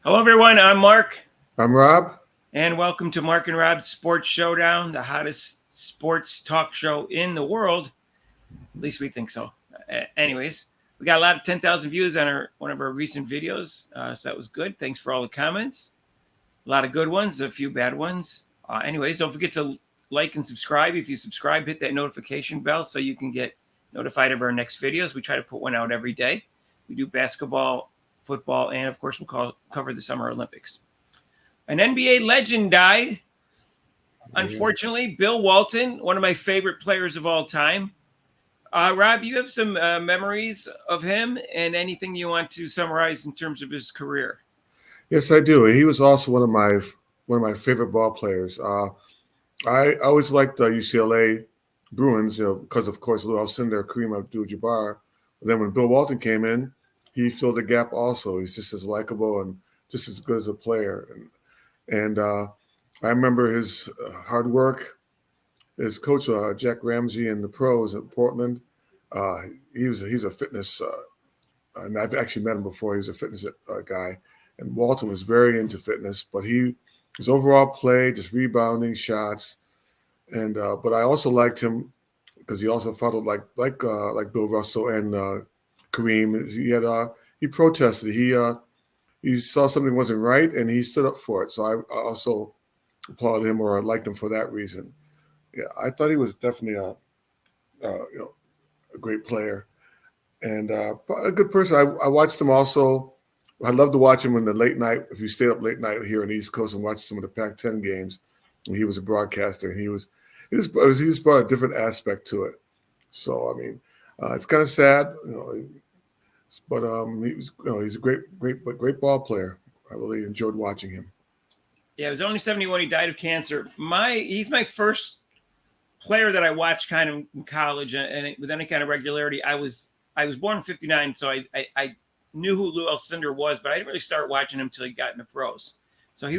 Hello, everyone. I'm Mark, I'm Rob. and welcome to Mark and Rob's Sports Showdown, the hottest sports talk show in the world. At least we think so. Anyways, we got a lot of 10,000 views on one of our recent videos, so that was good. Thanks for all the comments. A lot of good ones, a few bad ones. Anyways, don't forget to like and subscribe. If you subscribe, hit that notification bell so you can get notified of our next videos. We try to put one out every day. We do basketball, football, and of course, we'll cover the Summer Olympics. An NBA legend died. Unfortunately, Bill Walton, one of my favorite players of all time. Rob, you have some memories of him and anything you want to summarize in terms of his career? Yes, I do. He was also one of my favorite ball players. I always liked UCLA Bruins, because of course Lou Alcindor, Kareem Abdul-Jabbar. But then when Bill Walton came in, he filled the gap. Also, he's just as likable and just as good as a player. And I remember his hard work. His coach, Jack Ramsey, in the pros at Portland. Uh, he's a fitness, and I've actually met him before. He was a fitness guy, and Walton was very into fitness. But his overall play, just rebounding shots, and but I also liked him because he also followed like Bill Russell and Kareem. He protested. He saw something wasn't right, and he stood up for it. So I also applauded him or liked him for that reason. Yeah, I thought he was definitely a great player and a good person. I watched him also. I love to watch him in the late night. If you stayed up late night here on the East Coast and watched some of the Pac-10 games, and he was a broadcaster, and he just brought a different aspect to it. So I mean, it's kind of sad, but he's a great ball player. I really enjoyed watching him. Yeah, he was only 71. He died of cancer. He's my first player that I watched kind of in college and with any kind of regularity. I was born in '59, so I knew who Lou Alcindor was, but I didn't really start watching him until he got in the pros. So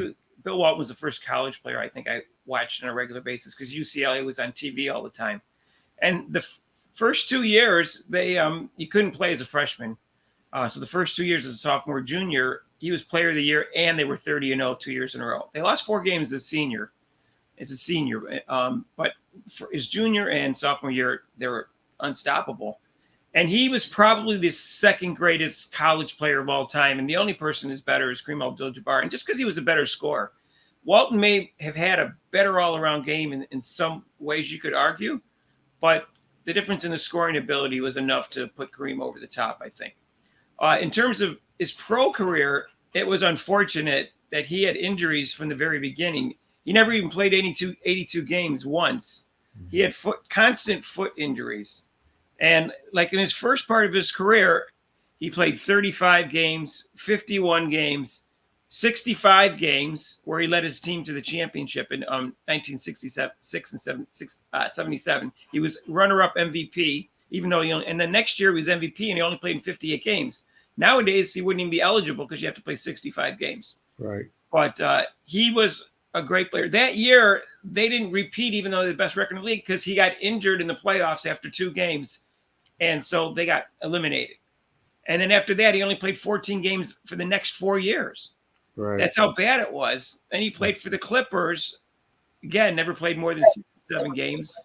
Bill Walton was the first college player I think I watched on a regular basis because UCLA was on TV all the time. And the first 2 years, you couldn't play as a freshman. So the first 2 years as a sophomore, junior, he was player of the year, and they were 30-0 2 years in a row. They lost 4 games as a senior, but for his junior and sophomore year, they were unstoppable. And he was probably the second greatest college player of all time. And the only person who's better is Kareem Abdul-Jabbar. And just because he was a better scorer, Walton may have had a better all-around game in some ways you could argue, but the difference in the scoring ability was enough to put Kareem over the top, I think. In terms of his pro career, it was unfortunate that he had injuries from the very beginning. He never even played 82 games once. He had constant foot injuries. And like in his first part of his career, he played 35 games, 51 games, 65 games, where he led his team to the championship in 1967, 77. He was runner-up MVP, even though and then next year he was MVP and he only played in 58 games. Nowadays, he wouldn't even be eligible because you have to play 65 games. Right. But he was a great player. That year, they didn't repeat, even though they had the best record in the league, because he got injured in the playoffs after 2 games. And so they got eliminated. And then after that, he only played 14 games for the next 4 years. Right. That's how bad it was. And he played for the Clippers. Again, never played more than 67 games.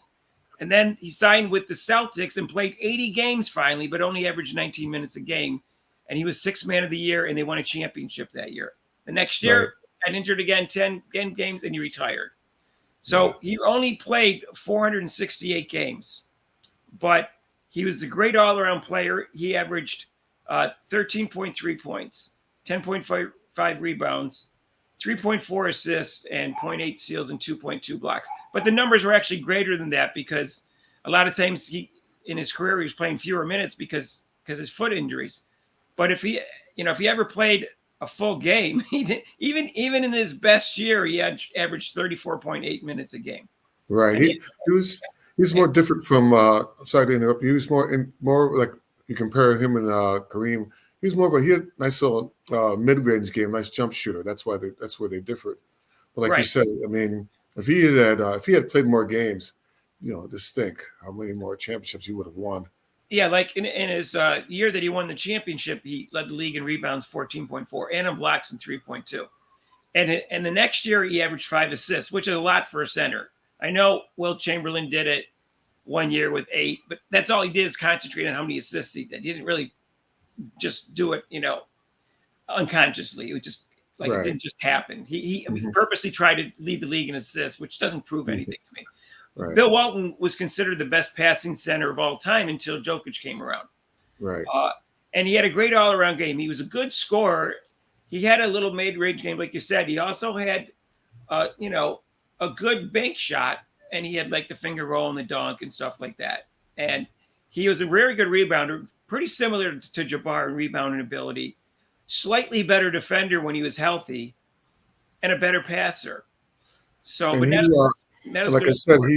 And then he signed with the Celtics and played 80 games finally, but only averaged 19 minutes a game. And he was 6th man of the year, and they won a championship that year. The next year, got injured again, 10 games, and he retired. So he only played 468 games. But he was a great all-around player. He averaged 13.3 points, 10.5 rebounds, 3.4 assists, and 0.8 steals and 2.2 blocks. But the numbers were actually greater than that because a lot of times in his career he was playing fewer minutes because his foot injuries. But if he ever played a full game, he did, even in his best year, he had averaged 34.8 minutes a game. Right. He's more different from. Sorry to interrupt. He was more like you compare him and Kareem. He had a nice little mid-range game, nice jump shooter. That's where they differed. But like you said, I mean, if he had played more games, just think how many more championships he would have won. Yeah, like in his year that he won the championship, he led the league in rebounds 14.4 and in blocks and 3.2. And the next year he averaged 5 assists, which is a lot for a center. I know Will Chamberlain did it one year with 8, but that's all he did is concentrate on how many assists he did. He didn't really just do it, unconsciously. It was just like it Right. didn't just happen. He Hmm. purposely tried to lead the league in assists, which doesn't prove anything to me. Right. Bill Walton was considered the best passing center of all time until Jokic came around. Right. Uh, and he had a great all-around game. He was a good scorer. He had a little mid-range game, like you said. He also had, a good bank shot, and he had like the finger roll and the dunk and stuff like that. And he was a very good rebounder, pretty similar to Jabbar in rebounding ability. Slightly better defender when he was healthy, and a better passer. So, And but he, not as like good I as said, scorer.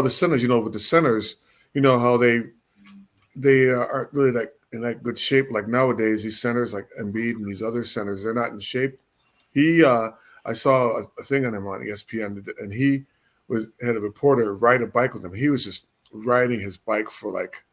the centers, with the centers, how they aren't really like in that good shape. Like nowadays, these centers like Embiid and these other centers, they're not in shape. He, I saw a thing on him on ESPN, and he had a reporter ride a bike with him. He was just riding his bike for like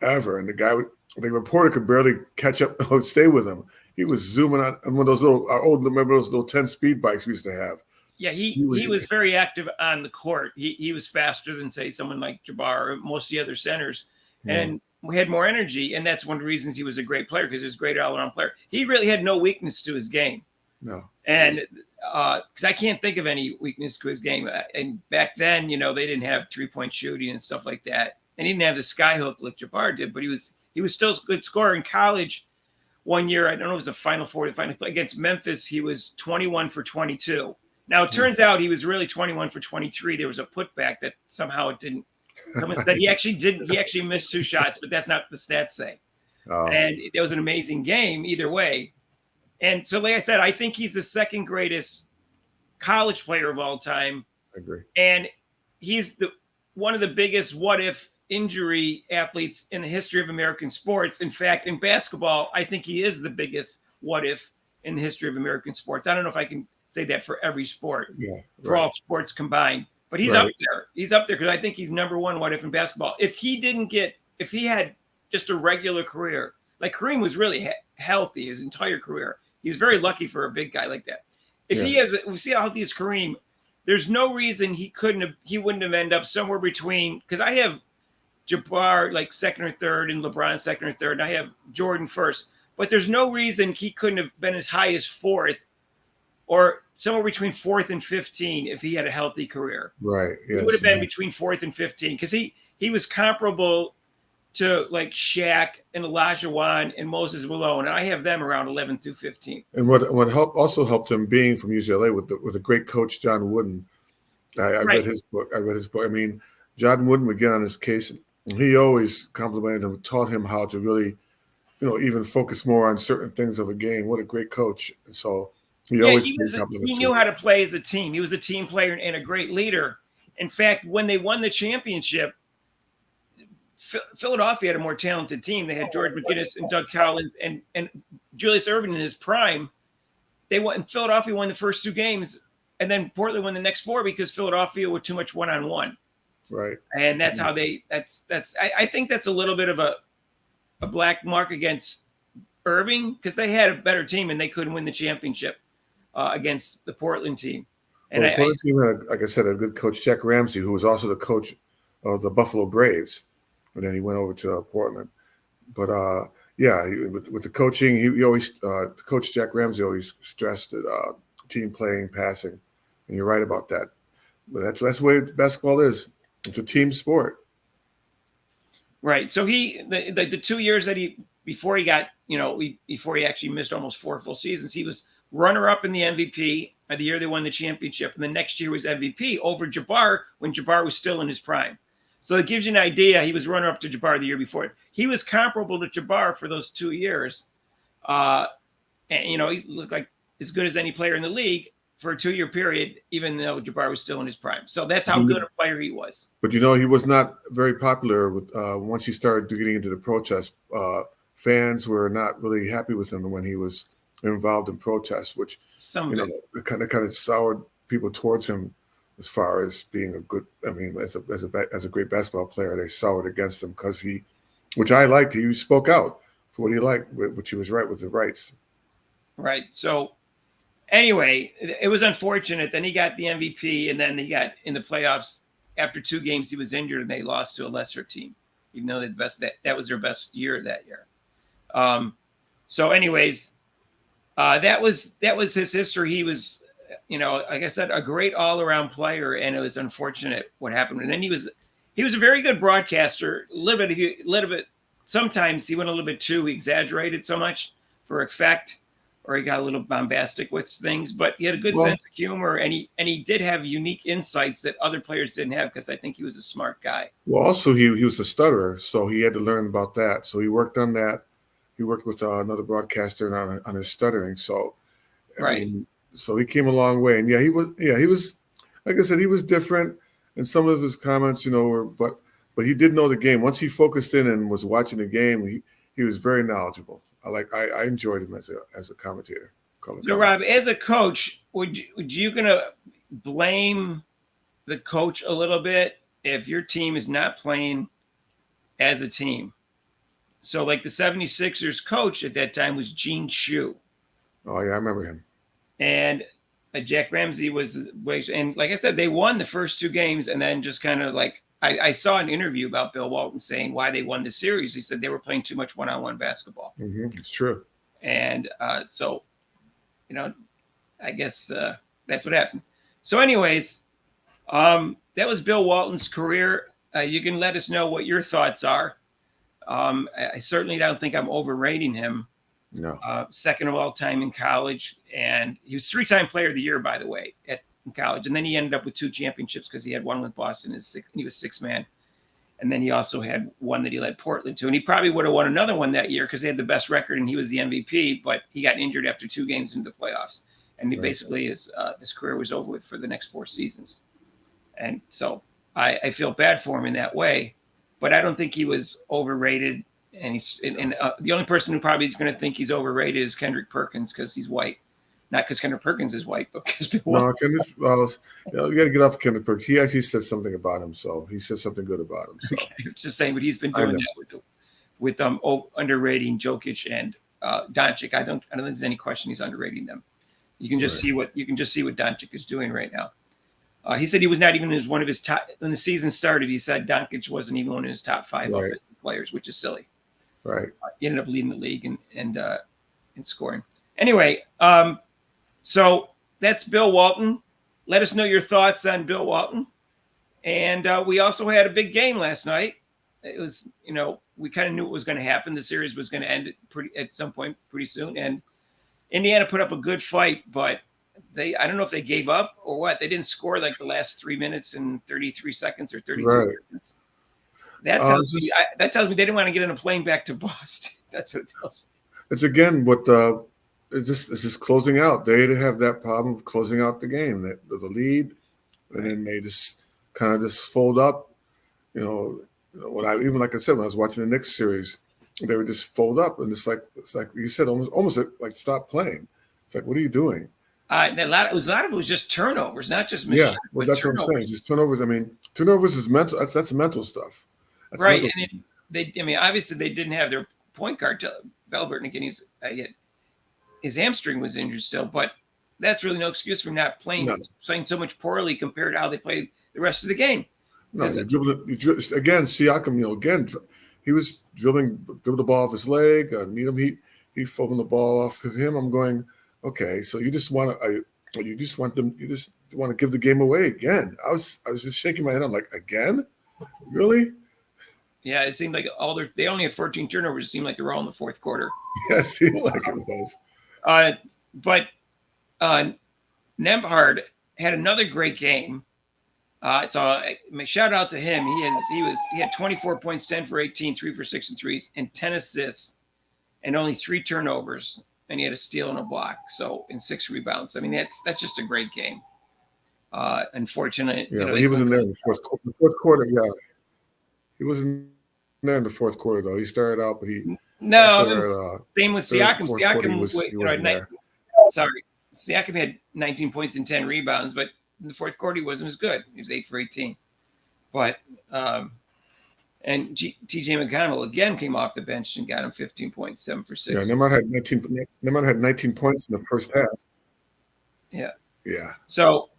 ever, and the reporter could barely catch up or stay with him. He was zooming on one of those little remember those little 10 speed bikes we used to have. Yeah, He he was, was very active on the court. He was faster than say someone like Jabbar or most of the other centers, mm, and we had more energy. And that's one of the reasons he was a great player because he was a great all around player. He really had no weakness to his game, no, and because I can't think of any weakness to his game. And back then, they didn't have 3-point shooting and stuff like that, and he didn't have the sky hook like Jabbar did. But he was still a good scorer in college. One year, I don't know, it was the Final Four, the final play against Memphis. He was 21 for 22. Now it mm, turns out he was really 21 for 23. There was a putback that somehow it didn't. Someone said he actually did. He actually missed 2 shots, but that's not what the stats say. uh, And it was an amazing game either way. And so, like I said, I think he's the second greatest college player of all time, I agree. and he's the one of the biggest what if injury athletes in the history of American sports. In fact, in basketball, I think he is the biggest what if in the history of American sports. I don't know if I can say that for every sport, Yeah, for right, all sports combined, but he's up right, there. He's up there because I think he's number one what if in basketball. If he had just a regular career, like Kareem was really healthy his entire career. He was very lucky for a big guy like that. If he yes, has, we see how healthy is Kareem. There's no reason he wouldn't have ended up somewhere between, because I have Jabbar like second or third and LeBron second or third, and I have Jordan first. But there's no reason he couldn't have been as high as fourth or somewhere between fourth and 15 if he had a healthy career. right, He would yes, have been between fourth and 15 because he was comparable to like Shaq and Elijah Wan and Moses Malone. And I have them around 11 through 15. and also helped him being from UCLA with a great coach John Wooden. I read Right. his book. I mean, John Wooden would get on his case. And he always complimented him, taught him how to really, even focus more on certain things of a game. What a great coach! And so he Yeah, always paid compliment he to knew him. how to play as a team. He was a team player and a great leader. In fact, when they won the championship, Philadelphia had a more talented team. They had George McGinnis and Doug Collins and Julius Erving in his prime. They won. Philadelphia won the first 2 games, and then Portland won the next 4 because Philadelphia were too much one-on-one. Right. And that's how they. I think that's a little bit of a black mark against Irving because they had a better team and they couldn't win the championship against the Portland team. And Well, the Portland team had, like I said, a good coach, Jack Ramsey, who was also the coach of the Buffalo Braves, and then he went over to Portland. But yeah, with the coaching, he always Coach Jack Ramsey always stressed that team playing, passing, and you're right about that. But that's the way basketball is. It's a team sport. right. So the 2 years that before he got before he actually missed almost 4 full seasons, he was runner up in the MVP the year they won the championship, and the next year was MVP over Jabbar when Jabbar was still in his prime. So it gives you an idea. He was runner up to Jabbar the year before. He was comparable to Jabbar for those 2 years, and he looked like as good as any player in the league for a 2-year period, even though Jabbar was still in his prime. So that's how good a player he was. But he was not very popular with once he started getting into the protest. Fans were not really happy with him when he was involved in protests, which Some of it. kind of soured people towards him as far as being a good. I mean, as a great basketball player, they saw it against him because which I liked. He spoke out for what he liked, which he was right with the rights. Right. So anyway, it was unfortunate. Then he got the MVP, and then he got in the playoffs. After 2 games, he was injured, and they lost to a lesser team, even though that was their best year that year. So, anyways, that was his history. He was, like I said, a great all around player, and it was unfortunate what happened. And then he was a very good broadcaster. A little bit. Sometimes he went a little bit too. He exaggerated so much for effect, or he got a little bombastic with things. But he had a good sense of humor, and he did have unique insights that other players didn't have, because I think he was a smart guy. Well, also he was a stutterer, so he had to learn about that. So he worked on that. He worked with another broadcaster on his stuttering. So, I mean, so he came a long way. And he was, like I said, he was different. And some of his comments, were, but he did know the game. Once he focused in and was watching the game, he was very knowledgeable. I enjoyed him as a commentator. So, Rob, as a coach, would you gonna blame the coach a little bit if your team is not playing as a team? So, like the 76ers coach at that time was Gene Shue. Oh yeah, I remember him. And Jack Ramsey was, and like I said, they won the first 2 games, and then just kind of like I saw an interview about Bill Walton saying why they won the series. He said they were playing too much one-on-one basketball. Mm-hmm. It's true. And so, I guess that's what happened. So, anyways, that was Bill Walton's career. You can let us know what your thoughts are. I certainly don't think I'm overrating him. No. Second of all time in college, and he was 3-time player of the year, by the way, in college. And then he ended up with 2 championships because he had one with Boston. He was 6th man. And then he also had one that he led Portland to. And he probably would have won another one that year because they had the best record and he was the MVP, but he got injured after 2 games into the playoffs. And basically his career was over with for the next 4 seasons. And so I feel bad for him in that way, but I don't think he was overrated. And the only person who probably is going to think he's overrated is Kendrick Perkins because he's white. Not because Kendrick Perkins is white, but because people. No, Kendrick. Well, you got to get off Kendrick Perkins. He actually said something about him, so he said something good about him. So I'm just saying, but he's been doing that with underrating Jokic and Doncic. I don't think there's any question he's underrating them. You can just see what Doncic is doing right now. He said he was not even one of his top when the season started. He said Doncic wasn't even one of his top 5 offensive players, which is silly. Right. He ended up leading the league in scoring. Anyway, so that's Bill Walton. Let us know your thoughts on Bill Walton. And we also had a big game last night. It was, we kind of knew what was going to happen. The series was going to end at some point pretty soon. And Indiana put up a good fight, but I don't know if they gave up or what. They didn't score like the last 3 minutes and 33 seconds or 32 seconds. That tells me they didn't want to get on a plane back to Boston. That's what it tells me. It's again what it's just closing out. They have that problem of closing out the game, the lead, and then they just kind of just fold up. When like I said, when I was watching the Knicks series, they would just fold up, and it's like you said, almost like stop playing. It's like, what are you doing? A lot of it was just turnovers, not just machine. Yeah, well, that's turnovers. What I'm saying. Just turnovers. I mean, turnovers is mental. That's mental stuff. That's right, mental. And obviously they didn't have their point guard, Velbert, again. His hamstring was injured still, but that's really no excuse for not playing so much poorly compared to how they played the rest of the game. No, again, Siakam, he was dribbled the ball off his leg. Needham, he folding the ball off of him. I'm going, okay, so you just want to give the game away again. I was just shaking my head. I'm like, again, really? Yeah, it seemed like they only had 14 turnovers. It seemed like they were all in the 4th quarter. Yeah, it seemed like it was. But Nembhard had another great game. So shout out to him. He had 24 points, 10 for 18, 3 for 6 and threes, and 10 assists, and only 3 turnovers. And he had a steal and a block. So in 6 rebounds. I mean, that's just a great game. Unfortunate. Yeah, he wasn't there in the fourth quarter. Yeah, he wasn't there in the 4th quarter though. He started out, but same with Siakam. Siakam had 19 points and 10 rebounds, but in the fourth quarter, he wasn't as good. He was 8 for 18. But and T.J. McConnell again came off the bench and got him 15 points, 7 for 6. Yeah, Neymar had 19 points in the first half. Yeah. Yeah. So,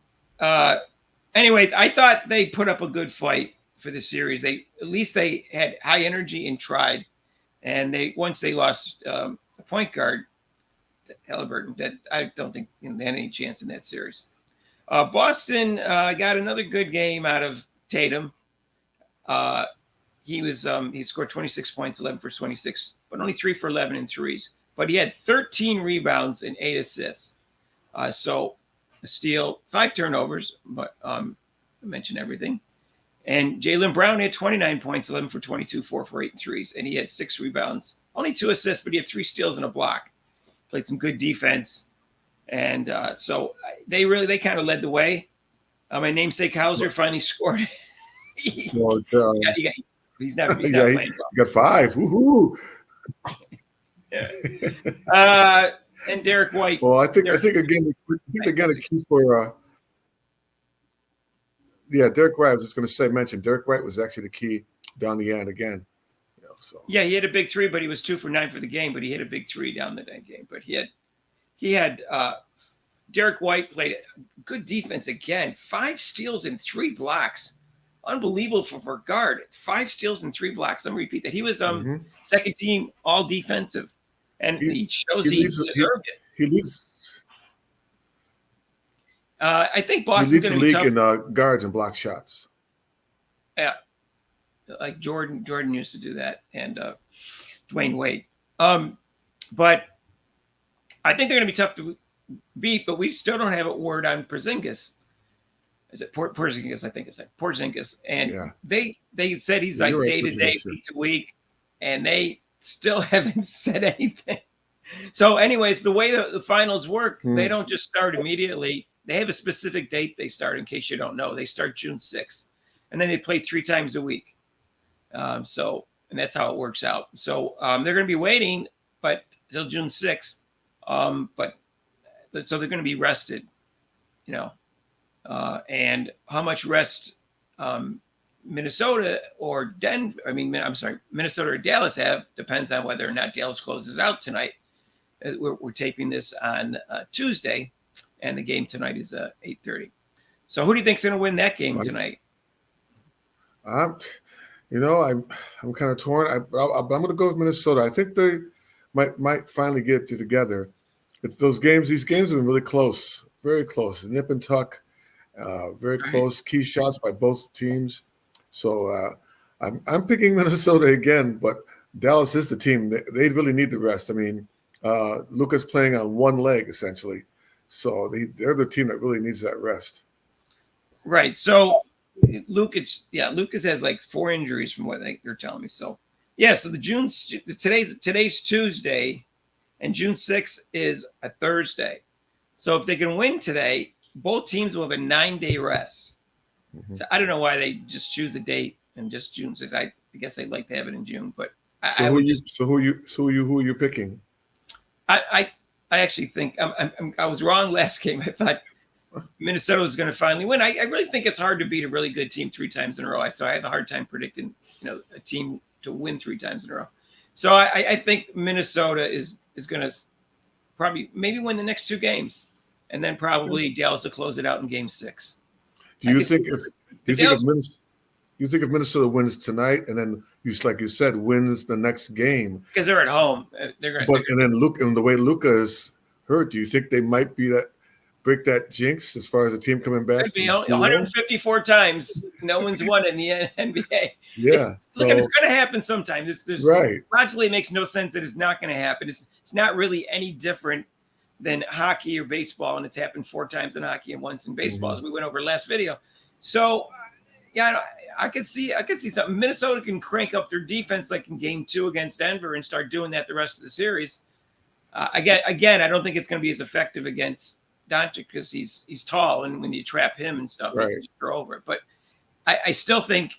anyways, I thought they put up a good fight for the series. At least they had high energy and tried. And once they lost a point guard, Halliburton, that I don't think they had any chance in that series. Boston got another good game out of Tatum. He scored 26 points, 11 for 26, but only 3 for 11 in threes. But he had 13 rebounds and 8 assists. So a steal, 5 turnovers, but I mentioned everything. And Jaylen Brown had 29 points, 11 for 22, 4 for 8 in threes, and he had 6 rebounds, only 2 assists, but he had 3 steals and a block. Played some good defense, and so they kind of led the way. My namesake Hauser finally scored. He's not playing. He got 5. Woohoo! Yeah. And Derek White. Well, I think again the key for Derek White. I was just going to mention Derek White was actually the key down the end again. So yeah, he had a big 3, but he was 2 for 9 for the game. But he hit a big 3 down the game. But he had Derek White played good defense again. 5 steals and 3 blocks. Unbelievable for guard. 5 steals and 3 blocks. Let me repeat that. He was second team all defensive, and he deserved it. He leads. I think Boston leads the league in guards and block shots. Yeah, like Jordan used to do that, and Dwayne Wade. But I think they're going to be tough to beat. But we still don't have a word on Porzingis. Is it Porzingis? I think it's like Porzingis. And they said he's like day to day, week to week, and they still haven't said anything. So, anyways, the way the finals work, they don't just start immediately. They have a specific date they start. In case you don't know, they start June 6th, and then they play 3 times a week. And that's how it works out. So they're going to be waiting, but till June 6th. So they're going to be rested, and how much rest Minnesota or Minnesota or Dallas have depends on whether or not Dallas closes out tonight. We're taping this on Tuesday, and the game tonight is 8:30. So who do you think's going to win that game tonight? I'm kind of torn. I'm going to go with Minnesota. I think they might finally get it together. It's those games. These games have been really close, very close, nip and tuck, very close. Key shots by both teams. So I'm picking Minnesota again, but Dallas is the team. They really need the rest. I mean, Luka's playing on one leg essentially, so they're the team that really needs that rest. Right. So Lucas has like 4 injuries from what they're telling me. So so today's Tuesday, and June 6th is a Thursday. So if they can win today, both teams will have a 9-day rest. Mm-hmm. So I don't know why they just choose a date and just June 6th. I guess they'd like to have it in June, but who are you picking? I actually think I was wrong last game. I thought Minnesota was going to finally win. I really think it's hard to beat a really good team 3 times in a row. So I have a hard time predicting, a team to win 3 times in a row. So I think Minnesota is going to probably maybe win the next 2 games, and then probably Dallas will close it out in Game 6. Do you think if Minnesota wins tonight and then like you said wins the next game because they're at home, and the way Luka is hurt, do you think they might break that jinx as far as the team coming back? Could be 154 times. No one's won in the NBA. Yeah. It's going to happen sometime. There's right. Logically, it makes no sense that it's not going to happen. It's not really any different than hockey or baseball, and it's happened 4 times in hockey and once in baseball, as we went over last video. So, I could see something. Minnesota can crank up their defense like in Game 2 against Denver and start doing that the rest of the series. Again, I don't think it's going to be as effective against Doncic because he's tall, and when you trap him and stuff, you just throw over it. But I still think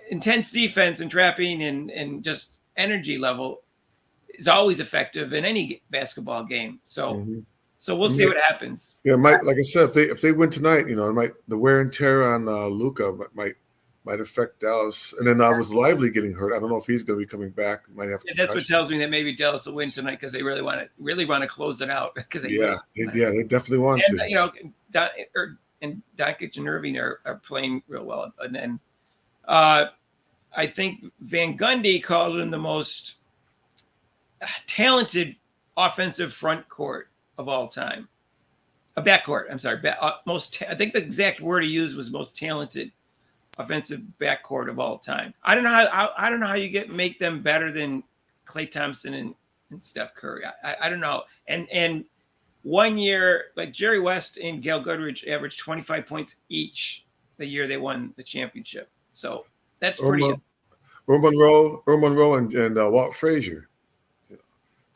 intense defense and trapping and just energy level is always effective in any basketball game. So So we'll see what happens. Yeah, like I said, if they win tonight, the wear and tear on Luka might affect Dallas. And then with Lively getting hurt, I don't know if he's going to be coming back. He might have. Yeah, that's what tells me that maybe Dallas will win tonight because they really want to close it out. Because they definitely want to. And Doncic and Irving are playing real well. And then I think Van Gundy called him the most talented offensive front court of all time. A backcourt. I'm sorry. I think the exact word he used was most talented offensive backcourt of all time. I don't know how you make them better than Klay Thompson and Steph Curry. I don't know. And 1 year, like Jerry West and Gail Goodrich averaged 25 points each the year they won the championship. So that's pretty. Earl Monroe, and Walt Frazier.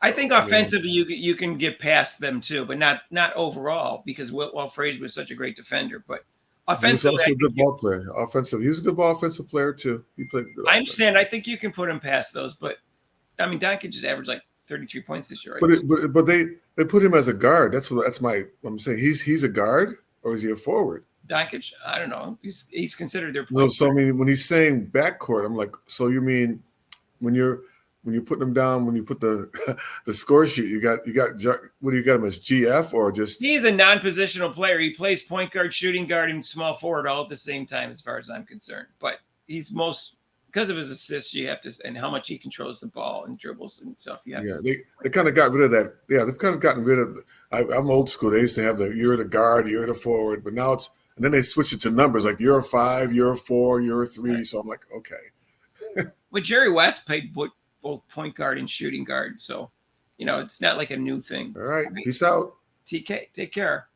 I think offensively you can get past them too, but not overall because Walt Frazier was such a great defender. But offensively, he's also a good ball player. He's a good offensive player too. He played good. I understand. I think you can put him past those, but I mean, Doncic just averaged like 33 points this year. Right? But they put him as a guard. I'm saying he's a guard or is he a forward? Doncic, I don't know. He's considered their. No, so I mean, when he's saying backcourt, I'm like, so you mean when you put them down, when you put the score sheet, you got what do you got him as GF or just? He's a non-positional player. He plays point guard, shooting guard, and small forward all at the same time, as far as I'm concerned. But he's because of his assists, you have to, and how much he controls the ball and dribbles and stuff. They kind of got rid of that. Yeah, they've kind of gotten rid of. I'm old school. They used to have you're the guard, you're the forward, but now it's. And then they switch it to numbers like you're a 5, you're a 4, you're a 3. Right. So I'm like, okay. But Jerry West played both point guard and shooting guard. So, it's not like a new thing. All right. Peace out. TK, take care.